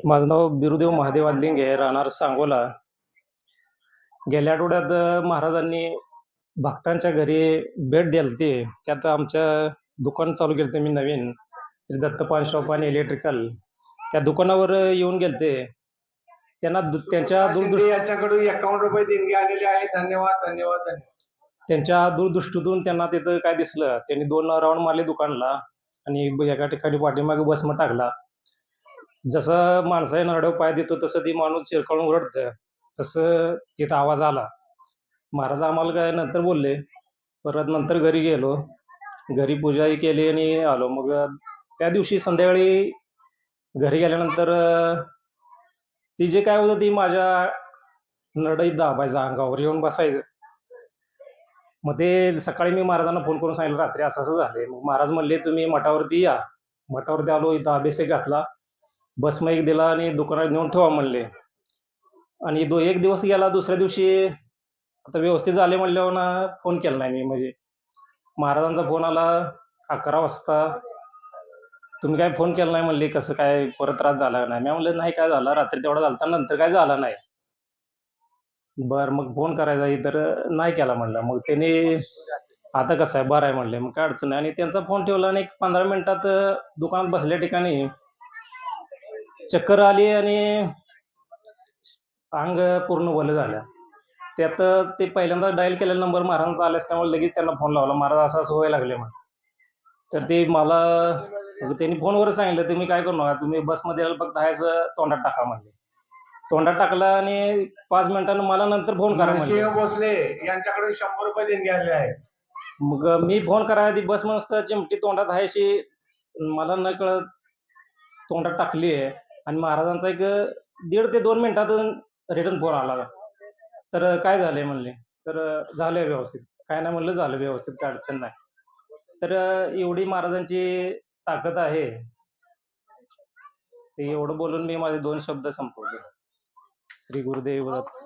माझं नाव बिरुदेव महादेव आदलिंगे, राहणार सांगोला. गेल्या आठवड्यात महाराजांनी भक्तांच्या घरी भेट दिली. त्यात आमच्या दुकान चालू केलं मी नवीन, श्री दत्त पान शॉप आणि इलेक्ट्रिकल. त्या दुकानावर येऊन गेलते. त्यांना त्यांच्या दूरदृष्टी याच्याकडून 51 रुपये देणगी आलेली आहे. धन्यवाद धन्यवाद धन्यवाद. त्यांच्या दूरदृष्टीतून त्यांना तिथं काय दिसलं, त्यांनी 2 राऊंड मारले दुकानला आणि एका ठिकाणी पाठीमागे भस्म टाकला. जसं माणसाने नरड्यावर पाय देतो तसं ती माणूस चिरकाळून ओरडतं, तसं तिथं आवाज आला. महाराज आम्हाला काय नंतर बोलले. परत नंतर घरी गेलो, घरी पूजाही केली आणि आलो. मग त्या दिवशी संध्याकाळी घरी गेल्यानंतर ती जे काय होतं ती माझ्या नरडईत दाबायचं, अंगावर येऊन बसायचं. मग ते सकाळी मी महाराजांना फोन करून सांगितलं रात्री असं असं झाले. मग महाराज म्हणले तुम्ही मठावरती या. मठावरती आलो, इथं अभिषेक घातला, भस्म एक दिला आणि दुकानात नेऊन ठेवा म्हणले. आणि एक दिवस गेला. दुसऱ्या दिवशी आता व्यवस्थित झाले म्हणल्यावर ना फोन केला नाही मी. म्हणजे महाराजांचा फोन आला 11 वाजता, तुम्ही काय फोन केला नाही म्हणले, कसं काय परत त्रास झाला नाही? मी म्हणलं नाही, काय झाला रात्री तेवढा झाला, नंतर काय झाला नाही. बरं मग फोन करायचा तर नाही केला म्हणलं. मग त्यांनी आता कसं आहे, बरं आहे म्हणले, मग काय अडचण नाही. आणि त्यांचा फोन ठेवला आणि 15 मिनिटात दुकानात बसल्या ठिकाणी चक्कर आली आणि अंग पूर्ण ओलं झालं. त्यात ते पहिल्यांदा डायल केलेला नंबर महाराजांचा आला असल्यामुळे लगेच त्यांना फोन लावला, महाराज असं असं व्हायला लागले म्हणून. तर ते मला त्यांनी फोनवर सांगितलं तुम्ही काय करू नका, तुम्ही बसमध्ये फक्त हायचं तोंडात टाका म्हणले. तोंडात टाकला आणि 5 मिनिटांनी मला नंतर फोन करा म्हणले. भोसले यांच्याकडे 100 रुपये देणगी आलेले आहे. मग मी फोन करायला ती बस मस्त चिमटी तोंडात आहे अशी मला न कळत तोंडात टाकली आहे. आणि महाराजांचा एक 1.5 ते 2 मिनिटात रिटर्न फोन आला. तर काय झालंय म्हणले. तर झालंय व्यवस्थित, काय नाही म्हणलं, झालं व्यवस्थित, काय अडचण नाही. तर एवढी महाराजांची ताकद आहे. ते एवढं बोलून मी माझे 2 शब्द संपवले. श्री गुरुदेव दत्त.